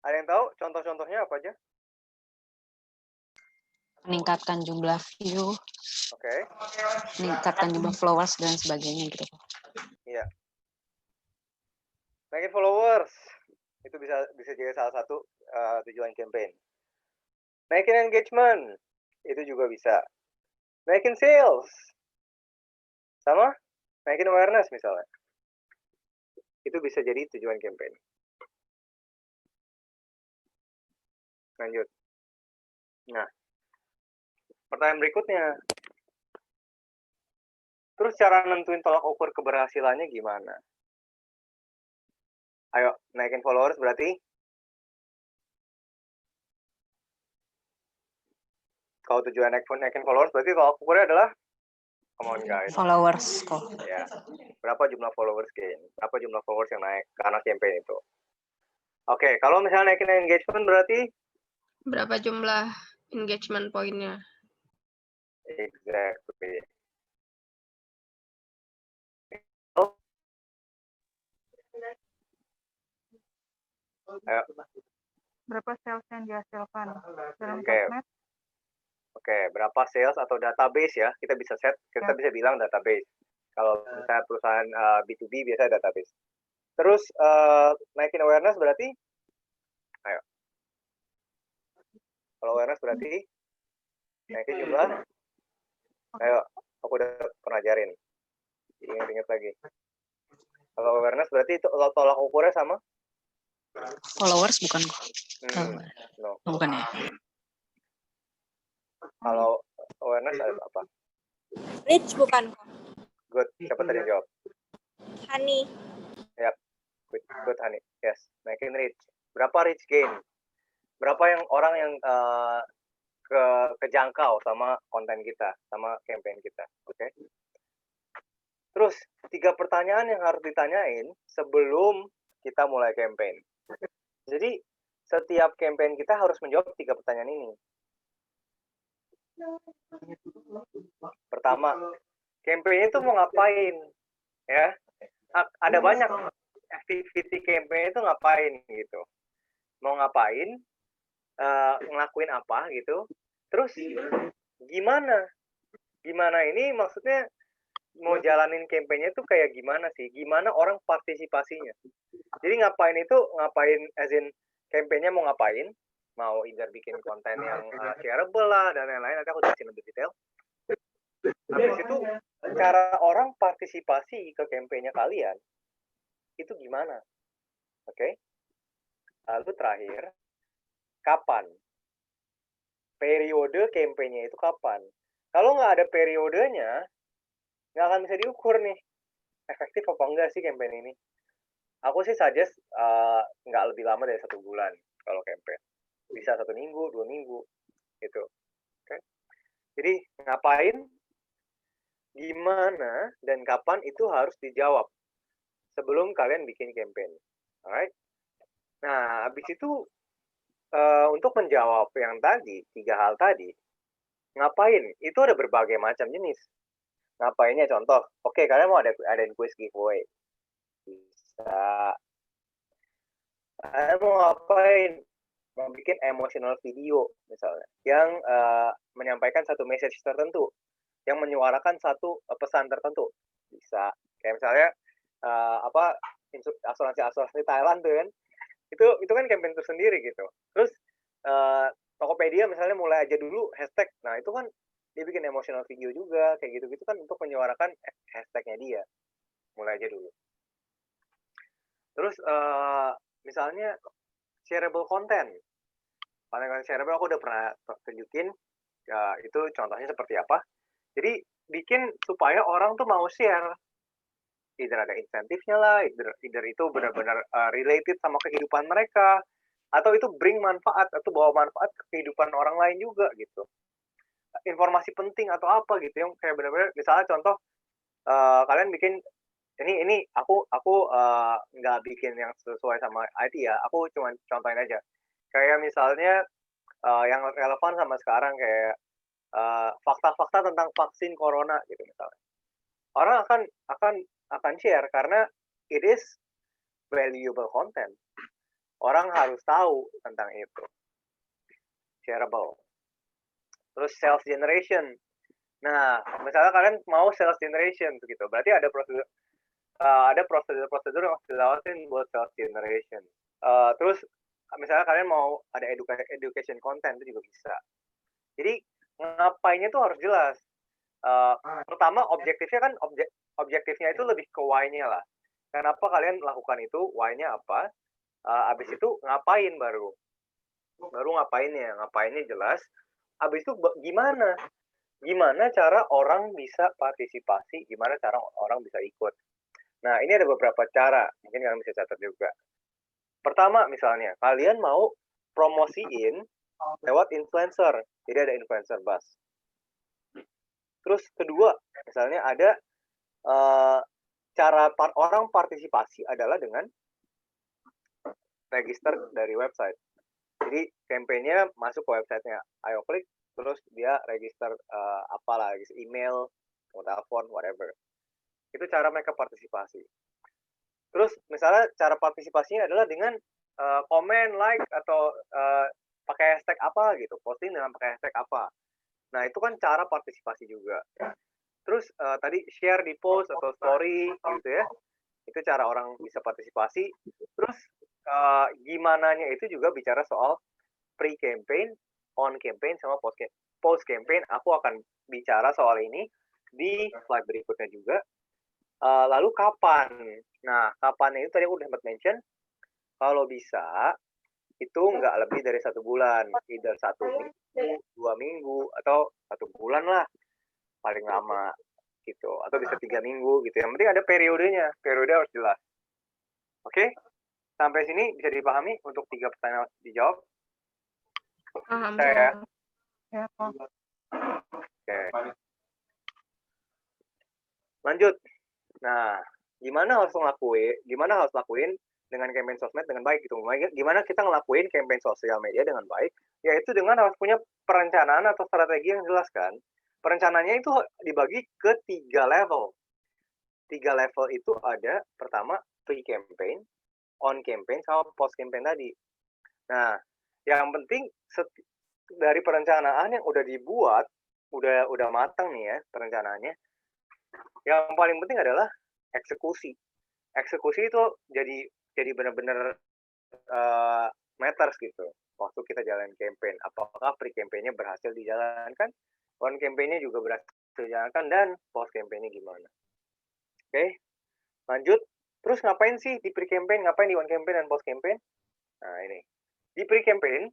Ada yang tahu contoh-contohnya apa aja? Meningkatkan jumlah view, Oke. meningkatkan jumlah followers dan sebagainya gitu. Iya. Naikin followers itu bisa jadi salah satu tujuan campaign. Naikin engagement itu juga bisa. Naikin sales sama naikin awareness misalnya. Itu bisa jadi tujuan campaign. Lanjut. Nah, pertanyaan berikutnya. Terus cara nentuin tolak ukur keberhasilannya gimana? Ayo, naikin followers berarti kalau tujuan naikin followers berarti tolak ukurnya adalah come on guys. Followers kok. Ya. Berapa jumlah followers gain? Berapa jumlah followers yang naik karena campaign itu? Oke, kalau misalnya naikin engagement berarti berapa jumlah engagement poinnya? Exactly. Ayo. Berapa sales yang dihasilkan dalam Oke. sosmed? Oke, berapa sales atau database ya? Kita bisa bisa bilang database. Kalau misalnya perusahaan B2B biasa database. Terus naikin awareness berarti ayo. Kalau awareness berarti naikin jumlah. Ayo, aku udah pernah ajarin. Ingat-ingat lagi. Kalau awareness berarti itu tolak ukurnya sama? Followers bukan kok. No. Bukan ya. Kalau awareness ada apa? Reach bukan kok. Good. Siapa tadi yang jawab? Honey. Yap. Good honey. Yes. Naikin reach. Berapa reach gain? Berapa yang orang yang kejangkau sama konten kita, sama campaign kita. Oke. Terus 3 pertanyaan yang harus ditanyain sebelum kita mulai campaign. Jadi setiap campaign kita harus menjawab 3 pertanyaan ini. Pertama, campaign itu mau ngapain? Ya. Ada banyak activity campaign itu ngapain gitu. Mau ngapain? Ngelakuin apa gitu. Terus gimana? Gimana ini maksudnya mau jalanin campaign-nya tuh kayak gimana sih? Gimana orang partisipasinya? Jadi ngapain itu, ngapain as in campaign-nya mau ngapain? Mau either bikin konten yang shareable lah dan lain-lain, nanti aku jelasin lebih detail. Habis itu cara orang partisipasi ke campaign-nya kalian itu gimana? Oke? Lalu terakhir, kapan? Periode campaign-nya itu kapan? Kalau nggak ada periodenya, nggak akan bisa diukur nih efektif apa enggak sih campaign ini. Aku sih suggest nggak lebih lama dari 1 bulan kalau campaign. Bisa 1 minggu, 2 minggu gitu. Oke. Jadi ngapain, gimana, dan kapan itu harus dijawab sebelum kalian bikin campaign. Alright? Nah, habis itu untuk menjawab yang tadi, 3 hal tadi, ngapain? Itu ada berbagai macam jenis. Ngapainnya contoh, oke, kalian mau adain quiz giveaway. Bisa. Kalian mau ngapain? Mau bikin emotional video misalnya, yang menyampaikan satu message tertentu, yang menyuarakan satu pesan tertentu. Bisa. Kayak misalnya asuransi Thailand tuh kan. Itu kan campaign tersendiri gitu. Terus Tokopedia misalnya mulai aja dulu hashtag. Nah, itu kan dia bikin emotional video juga kayak gitu-gitu kan untuk menyuarakan hashtagnya dia. Mulai aja dulu. Terus misalnya shareable content. Konten shareable aku udah pernah tunjukin itu contohnya seperti apa. Jadi bikin supaya orang tuh mau share. Either ada insentifnya lah, either itu benar-benar related sama kehidupan mereka, atau itu bring manfaat atau bawa manfaat ke kehidupan orang lain juga gitu. Informasi penting atau apa gitu yang kayak benar-benar, misalnya contoh kalian bikin ini aku nggak bikin yang sesuai sama IT ya. Aku cuma contohin aja. Kayak misalnya yang relevan sama sekarang kayak fakta-fakta tentang vaksin corona gitu misalnya. Orang akan share karena it is valuable content. Orang harus tahu tentang itu. Shareable. Terus sales generation. Nah, misalnya kalian mau sales generation gitu, berarti ada prosedur yang harus dilawatin buat sales generation. Terus misalnya kalian mau ada education content itu juga bisa. Jadi ngapainnya tuh harus jelas. Pertama objektifnya kan objektifnya itu lebih ke why-nya lah. Kenapa kalian lakukan itu? Why-nya apa? Abis itu ngapain baru ngapainnya jelas. Abis itu gimana cara orang bisa partisipasi, gimana cara orang bisa ikut. Nah, ini ada beberapa cara, mungkin kalian bisa catat juga. Pertama, misalnya, kalian mau promosiin lewat influencer, jadi ada influencer buzz. Terus kedua, misalnya ada cara orang partisipasi adalah dengan register dari website. Jadi kampanye masuk ke websitenya AyoClick, terus dia register apalah, email, telepon, whatever. Itu cara mereka partisipasi. Terus misalnya cara partisipasinya adalah dengan komen, like, atau pakai hashtag apa gitu, posting dengan pakai hashtag apa. Nah, itu kan cara partisipasi juga. Terus tadi share di post atau story gitu ya. Itu cara orang bisa partisipasi. Terus gimananya itu juga bicara soal pre-campaign, on-campaign, sama post-campaign. Aku akan bicara soal ini di slide berikutnya juga. Lalu kapan? Nah, kapan itu tadi aku udah sempat mention. Kalau bisa, itu nggak lebih dari 1 bulan. Either 1 minggu, 2 minggu, atau 1 bulan lah. Paling lama gitu. Atau bisa 3 minggu gitu. Yang penting ada periodenya. Periode harus jelas. Oke? Sampai sini bisa dipahami untuk 3 pertanyaan dijawab? Paham. Saya Ya, kok. Oke. Lanjut. Nah, gimana harus lakuin dengan campaign sosmed dengan baik gitu. Gimana kita ngelakuin campaign sosial media dengan baik? Yaitu dengan harus punya perencanaan atau strategi yang jelas kan. Perencanaannya itu dibagi ke 3 level. 3 level itu ada, pertama pre-campaign, on-campaign, sama post-campaign tadi. Nah, yang penting dari perencanaan yang udah dibuat, udah matang nih ya perencanaannya. Yang paling penting adalah eksekusi. Eksekusi itu jadi benar-benar matters gitu. Waktu kita jalan campaign, apakah pre-campaign-nya berhasil dijalankan, on campaign-nya juga berhasil dijalankan, dan post campaign-nya gimana. Oke, lanjut. Terus ngapain sih di pre-campaign, ngapain di on campaign dan post campaign? Nah, ini. Di pre-campaign,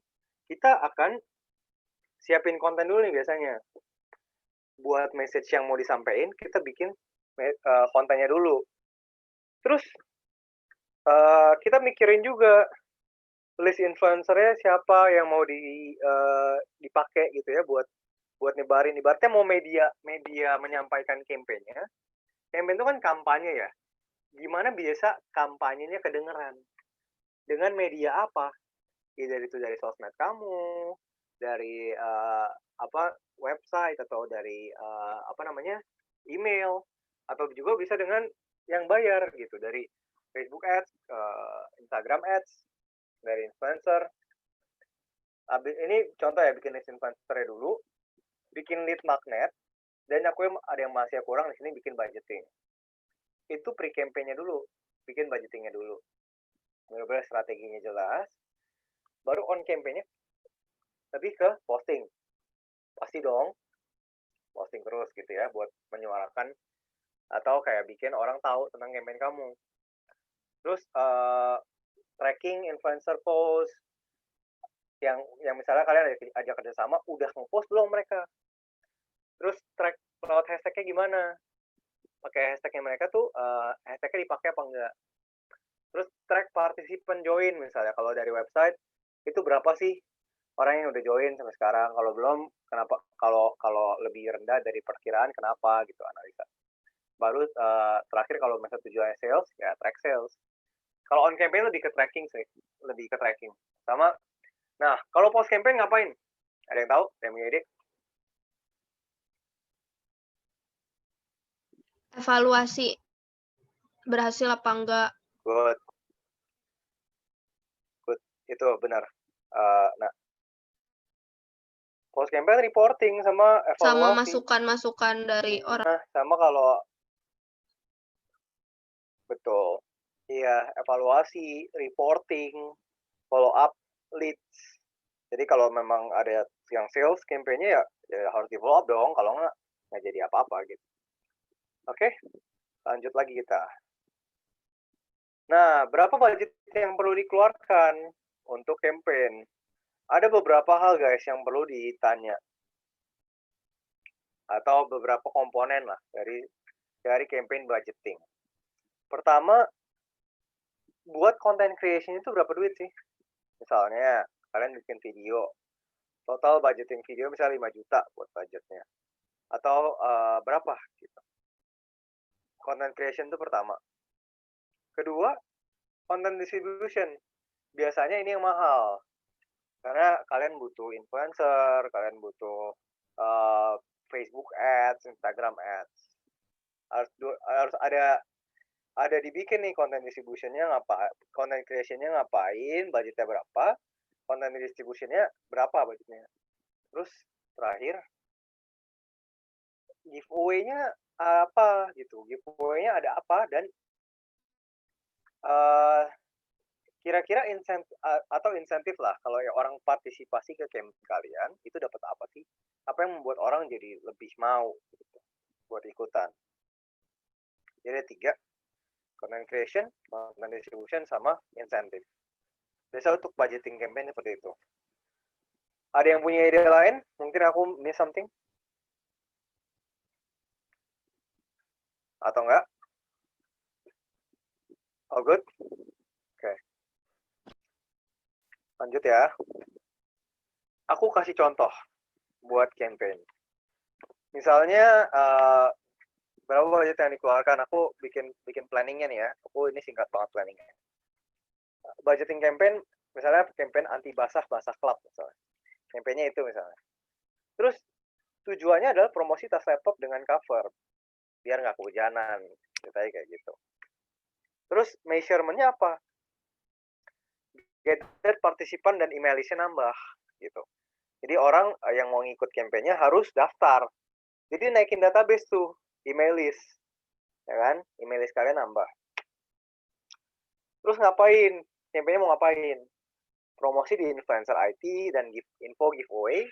kita akan siapin konten dulu nih biasanya. Buat message yang mau disampaikan, kita bikin kontennya dulu. Terus kita mikirin juga list influencer-nya siapa yang mau dipakai gitu ya buat nyebarin. Ibaratnya mau media menyampaikan campaign-nya. Campaign itu kan kampanye ya. Gimana biasa kampanyenya kedengeran? Dengan media apa? Either itu dari sosmed kamu, dari website, atau dari email, atau juga bisa dengan yang bayar gitu, dari Facebook Ads, Instagram Ads, dari influencer. Ini contoh ya, bikin list influencer dulu, bikin lead magnet, dan ada yang masih kurang di sini, bikin budgeting. Itu pre-campaign-nya dulu, bikin budgeting-nya dulu. Benar-benar strateginya jelas. Baru on campaign-nya lebih ke posting. Pasti dong, posting terus gitu ya, buat menyuarakan atau kayak bikin orang tahu tentang campaign kamu. Terus tracking influencer post, yang misalnya kalian ajak kerjasama, udah nge-post belum mereka? Terus track lewat hashtag-nya gimana? Pakai hashtag-nya mereka tuh, hashtag-nya dipakai apa enggak? Terus track partisipan join, misalnya kalau dari website, itu berapa sih orang yang udah join sampai sekarang? Kalau belum, kenapa? Kalau lebih rendah dari perkiraan, kenapa gitu, analisa. Baru terakhir kalau misalnya tujuannya sales, ya track sales. Kalau on campaign lebih ke tracking sih, lebih ke tracking. Sama, nah kalau post campaign ngapain? Ada yang tahu? Yang punya ide? Evaluasi berhasil apa enggak. Good. Itu benar. Nah, post campaign reporting sama evaluasi. Sama masukan-masukan dari orang. Nah, sama kalau betul. Iya, evaluasi, reporting, follow up leads. Jadi kalau memang ada yang sales campaign-nya ya harus di follow up dong, kalau nggak jadi apa-apa gitu. Oke, lanjut lagi kita. Nah, berapa budget yang perlu dikeluarkan untuk campaign? Ada beberapa hal guys yang perlu ditanya. Atau beberapa komponen lah dari campaign budgeting. Pertama, buat content creation itu berapa duit sih? Misalnya, kalian bikin video, total budgeting video misalnya 5 juta buat budgetnya. Atau berapa gitu. Content creation itu pertama. Kedua, content distribution. Biasanya ini yang mahal. Karena kalian butuh influencer, kalian butuh Facebook ads, Instagram ads. Harus ada dibikin nih content distribution-nya content creation-nya ngapain, budgetnya berapa, content distribution-nya berapa budgetnya. Terus terakhir giveaway-nya apa gitu, giveaway-nya ada apa, dan kira-kira insentif lah kalau ya orang partisipasi ke campaign kalian itu dapat apa sih? Apa yang membuat orang jadi lebih mau gitu, buat ikutan. Jadi ada 3, content creation, content distribution, sama insentif. Biasa untuk budgeting campaign seperti itu. Ada yang punya ide lain? Mungkin aku miss something? Atau enggak? All good? Oke. Lanjut ya. Aku kasih contoh buat campaign. Misalnya berapa budget yang dikeluarkan? Aku bikin planningnya nih ya. Ini singkat banget planningnya. Budgeting campaign, misalnya campaign anti basah club misalnya. Campaignnya itu misalnya. Terus tujuannya adalah promosi tas laptop dengan cover. Biar nggak kehujanan. Ceritanya kayak gitu. Terus measurement-nya apa? Gather partisipan dan email list-nya nambah gitu. Jadi orang yang mau ngikut campaign-nya harus daftar. Jadi naikin database tuh, email list. Ya kan? Email list kalian nambah. Terus ngapain? Campaign-nya mau ngapain? Promosi di influencer IT dan info giveaway.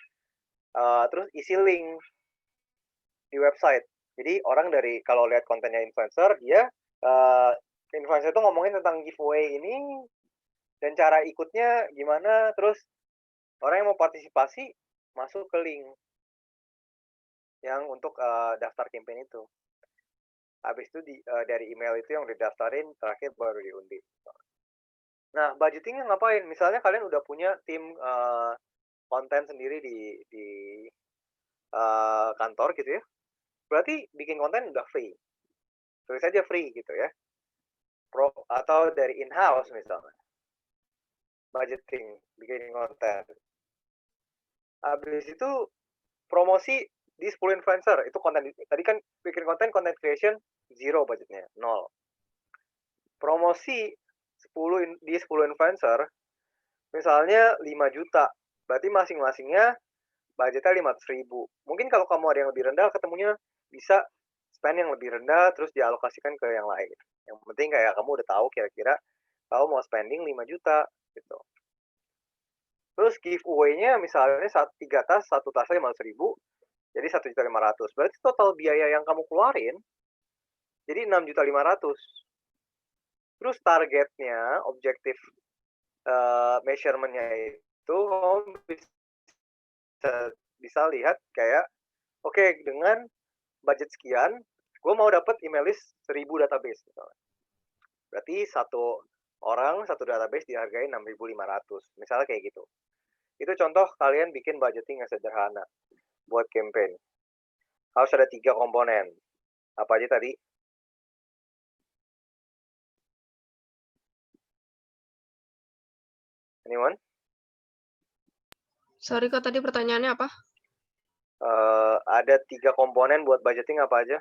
Terus isi link di website. Jadi orang kalau lihat kontennya influencer, dia influencer itu ngomongin tentang giveaway ini dan cara ikutnya gimana, terus orang yang mau partisipasi masuk ke link yang untuk daftar campaign itu. Habis itu dari email itu yang didaftarin, terakhir baru diundi. Nah, budgetingnya ngapain? Misalnya kalian udah punya tim konten sendiri di kantor gitu ya. Berarti bikin konten udah free. Tulis aja free gitu ya. Atau dari in-house misalnya. Budgeting, bikin konten. Habis itu promosi di 10 influencer. Itu konten. Tadi kan bikin konten, content creation, 0 budgetnya, 0. Promosi di 10 influencer, misalnya 5 juta. Berarti masing-masingnya budgetnya 500.000. Mungkin kalau kamu ada yang lebih rendah, ketemunya bisa spend yang lebih rendah, terus dialokasikan ke yang lain. Yang penting kayak kamu udah tahu kira-kira kamu mau spending 5 juta gitu. Terus giveaway-nya misalnya 3 tas, 1 tasnya 500.000, jadi 1.500.000. Berarti total biaya yang kamu keluarin jadi 6.500.000. Terus targetnya, objektif measurement-nya itu kamu bisa lihat kayak, oke, dengan budget sekian, gue mau dapat email list 1.000 database misalnya. Berarti satu orang, satu database dihargai 6.500. Misalnya kayak gitu. Itu contoh kalian bikin budgeting yang sederhana buat campaign. Harus ada 3 komponen. Apa aja tadi? Anyone? Sorry kok tadi pertanyaannya apa? Ada 3 komponen buat budgeting apa aja?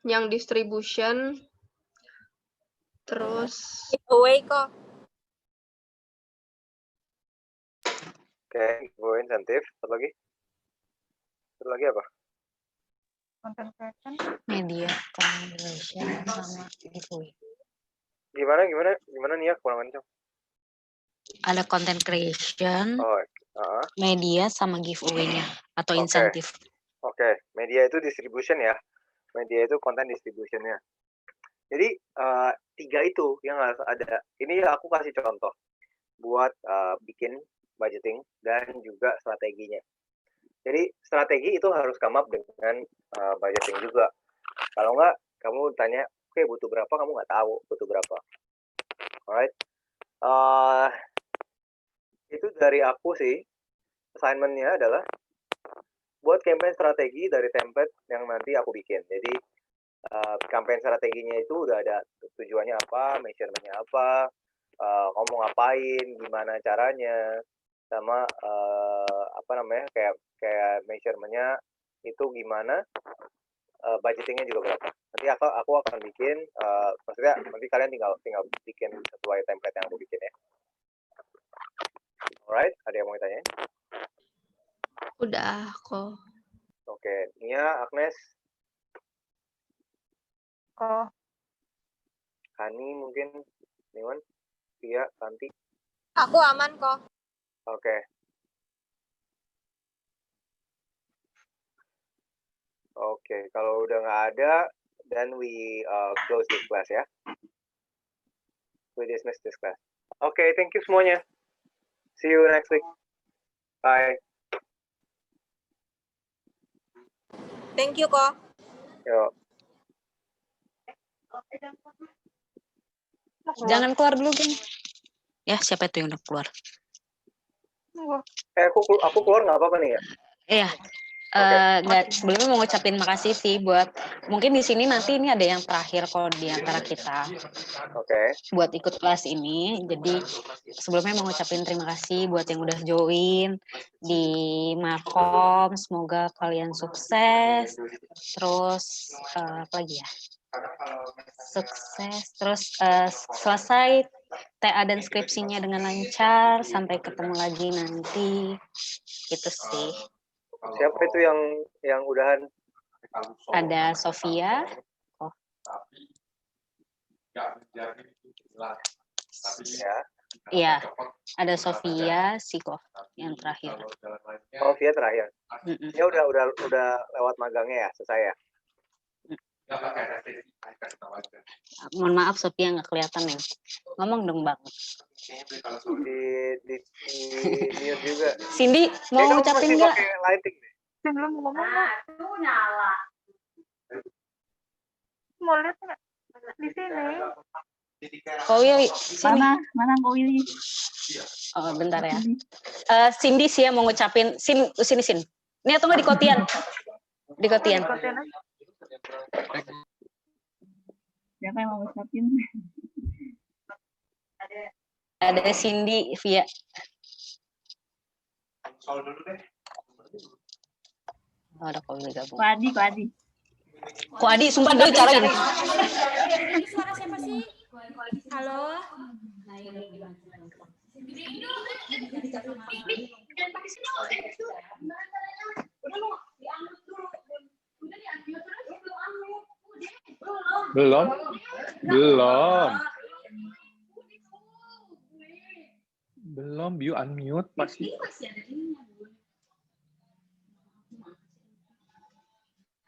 Yang distribution, terus giveaway kok. Oke, giveaway insentif. Satu lagi apa? Content creation. Media combination sama giveaway. Gimana nih ya kurang kencang? Ada content creation, Oh, media sama giveaway-nya atau Oke. insentif. Oke, media itu distribution ya. Media itu konten distribution-nya. Jadi 3 itu yang harus ada. Ini aku kasih contoh buat bikin budgeting dan juga strateginya. Jadi strategi itu harus come up dengan budgeting juga. Kalau enggak, kamu tanya, oke butuh berapa, kamu nggak tahu butuh berapa. Alright. Itu dari aku sih, assignment-nya adalah buat campaign strategi dari template yang nanti aku bikin. Jadi campaign strateginya itu udah ada tujuannya apa, measurement-nya apa, kamu ngapain, gimana caranya, sama kayak measurement-nya itu gimana, budgeting-nya juga berapa. Nanti aku akan bikin, maksudnya nanti kalian tinggal bikin sesuai template yang aku bikin ya. Alright, ada yang mau ditanyain? udah kok. Oke, Nia, Agnes, Kok Hani mungkin, Niwan, Tia, Santi. Aku aman kok. Oke. Oke, kalau udah nggak ada, then we close this class ya. We dismiss this class. Oke, thank you semuanya. See you next week. Bye. Thank you kok. Yo. Jangan keluar dulu, geng. Ya, siapa itu yang udah keluar? Aku keluar nggak apa-apa nih ya? Iya. Sebelumnya mau ngucapin makasih sih buat, mungkin di sini nanti ini ada yang terakhir kalau di antara kita. Oke. Buat ikut kelas ini. Jadi sebelumnya mau ngucapin terima kasih buat yang udah join di Makom. Semoga kalian sukses. Terus apa lagi ya? Sukses. Terus selesai TA dan skripsinya dengan lancar. Sampai ketemu lagi nanti. Itu sih. Siapa itu yang udahan? Ada Sofia. Oh. Ya. Iya, ada Sofia, Siko yang terakhir. Oh, Sofia terakhir. Ya udah lewat magangnya ya, selesai ya. Mohon maaf Sofia nggak kelihatan nih. Ngomong dong Bang. Di mute juga. Cindy mau ngucapin nggak? belum ngomong nggak? Nyala. Mau lihat nggak? Di sini. Ko Willy, sini. Mana Ko Willy? Oh, bentar ya. Cindy sih ya mau ngucapin. Sini. Ini atau nggak di Kotian? Di Kotian. Siapa yang mau ngucapin? Ada Cindy, Via. Oh, ada Ko Willy gabung. Ko Adi, sumpah dulu caranya. Ini suara siapa sih? Halo? Belum, you unmute pasti.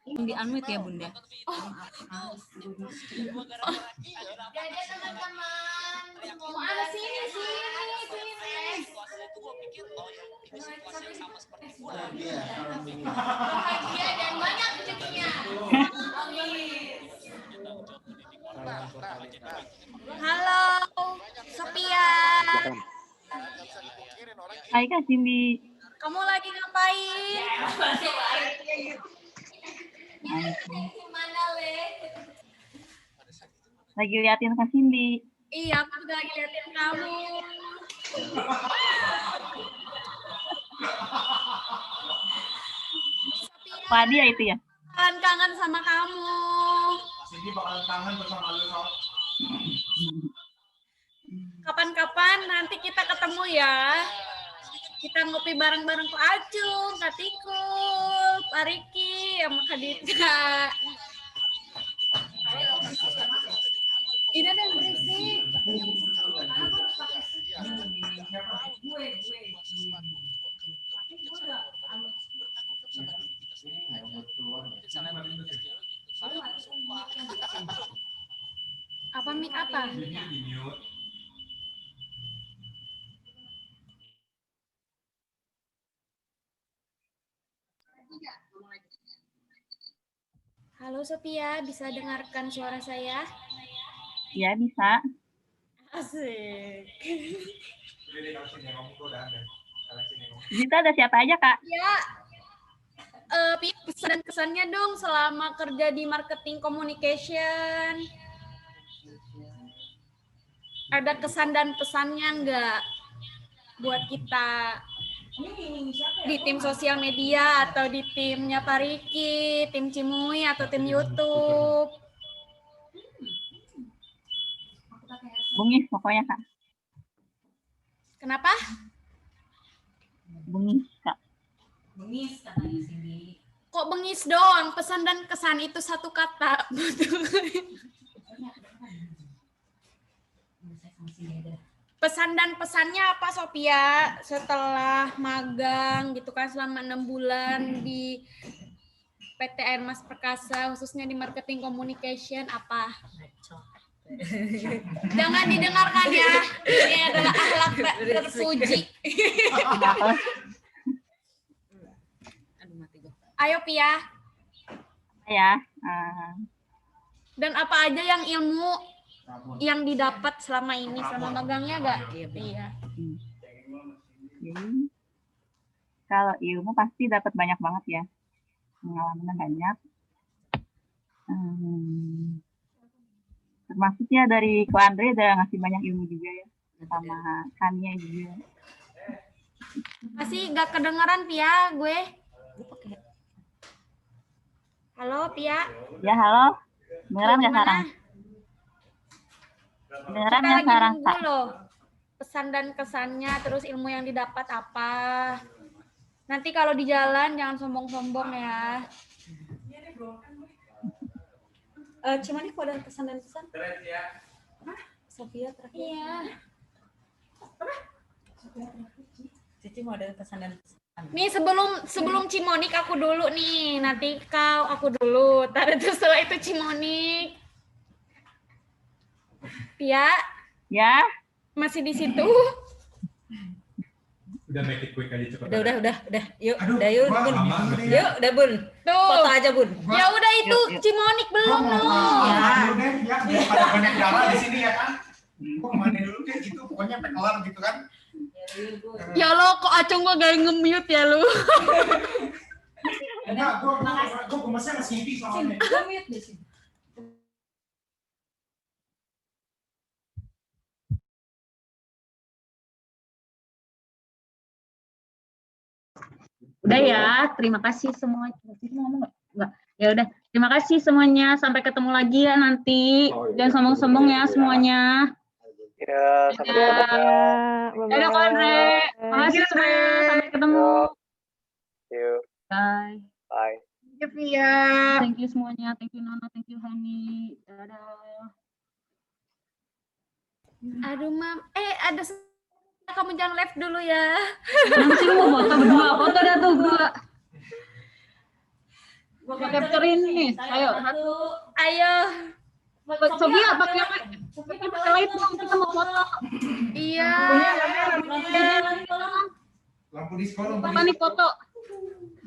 Di unmute ya Bunda. Jadi teman-teman, semua sini. Bahagia dan banyak rezekinya. Halo, Sophia. Hai Kak Cindy. Kamu lagi ngapain? Lagi liatin Kak Cindy. Iya, aku juga lagi liatin kamu. Padi ya itu ya? Kangen sama kamu. Sini bakalan kangen bersama lu, Sob. Kapan-kapan nanti kita ketemu ya. Kita ngopi bareng-bareng Pak Acung, Kak Tikul, Pak Riki, sama Kak Dita. Ini ada yang berisik. Apa mic apa? Halo Sophia, bisa dengarkan suara saya? Ya, bisa. Asik. Di situ ada siapa aja, Kak? Ya, pesan dan kesannya dong selama kerja di marketing communication. Ada kesan dan pesannya nggak buat kita di tim sosial media atau di timnya Pak Riki, tim Cimui atau tim YouTube? Bungis pokoknya, Kak. Kenapa? Bungis, Kak. Bengis katanya di sini. Kok bengis doang? Pesan dan kesan itu satu kata. Pesan dan pesannya apa, Sophia? Setelah magang gitu kan selama 6 bulan di PT Air Mas Perkasa, khususnya di marketing communication, apa? Jangan didengarkan ya. Ini adalah akhlak terpuji. Ayo, Pia. Ya. Dan apa aja yang ilmu yang didapat selama ini, selama magangnya gak? Iya. Kalau ilmu pasti dapat banyak banget ya. Pengalamannya banyak. Termasuk ya dari Ko Andre udah ngasih banyak ilmu juga ya. Sama Kania juga. Masih gak kedengeran, Pia, gue. Halo, Pia. Ya, halo. Beneran nggak sekarang? Beneran nggak sekarang, Kak? Loh. Pesan dan kesannya, terus ilmu yang didapat apa. Nanti kalau di jalan jangan sombong-sombong ya. Cuman ini kok ada pesan dan pesan? Sophia terakhir. Iya. Cici mau ada pesan dan pesan. Nih sebelum Cimonik aku dulu nih, nanti kau aku dulu. Ntar itu setelah itu Cimonik. Pia? Ya. Masih di situ? Udah make it quick aja cepet. Udah. Yuk, udah yuk, Bun. Yuk, udah Bun. Tuh. Foto aja, Bun. Ya udah itu Cimonik belum dong. Ya, pada banyak darah di sini ya kan. Gua kemana dulu deh gitu, pokoknya sampai kelar gitu kan. Ya lo kok Acung gua gak nge-mute ya lu. Enggak, gua gemesnya masih TV soalnya. Mute di sini. Udah ya, terima kasih semua. Ngomong nggak? Ya udah, terima kasih semuanya. Sampai ketemu lagi ya nanti. Jangan sombong-sombong ya semuanya. Ya, sampai ketemu. Dadah, Ko Andre. Makasih semua. Sampai ketemu. See you. Bye. Bye. Thank you, Pia. Thank you semuanya. Thank you Nona. Thank you Hani. Dadah. Aduh, Mam. Ada kamu jangan live dulu ya. Nanti mau foto berdua. Foto dah tuh berdua. Gua capture-in nih. Ayo, satu. Ayo. Sophia pakai light dong, kita mau foto. Iya. Lampu di sekolah. Apa nih foto?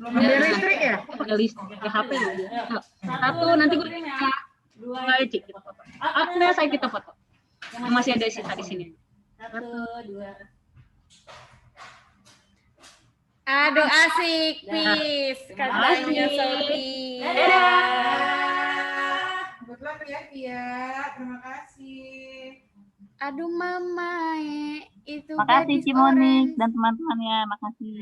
Ada listrik ya? Pakai listrik, pakai HP. Satu, nanti gue nggak cik kita foto. Ada saya kita foto. Masih ada sisa di sini. 1, 2. Aduh asik, Pis. Katanya Sophie. Dadah. Good luck ya, Pia. Terima kasih. Aduh mama, itu Makasih gadis Cimonik orange. dan teman-temannya, makasih.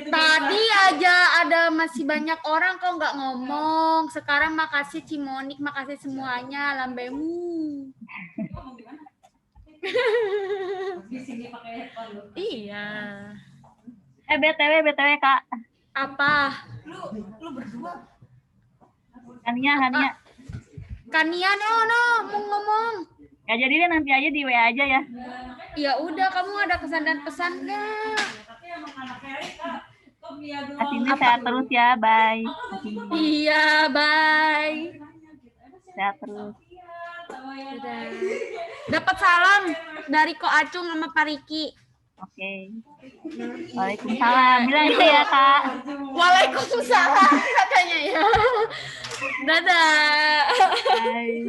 Tadi aja ada masih banyak orang kok nggak ngomong. Sekarang makasih Cimonik, makasih semuanya, lambemu. Iya. BTW Kak. Apa? Lu berdua. Hania. Kania no mau ngomong. Ya jadi deh nanti aja di WA aja ya. Ya udah, kamu ada kesan dan pesan nggak? Asini sehat terus ya, bye. Iya, bye. Sehat terus. Udah. Dapat salam dari Ko Acung sama Pak Riki. Oke. Waalaikumsalam. Bilang itu ya, Kak. Waalaikumsalam katanya ya. Dadah. Bye.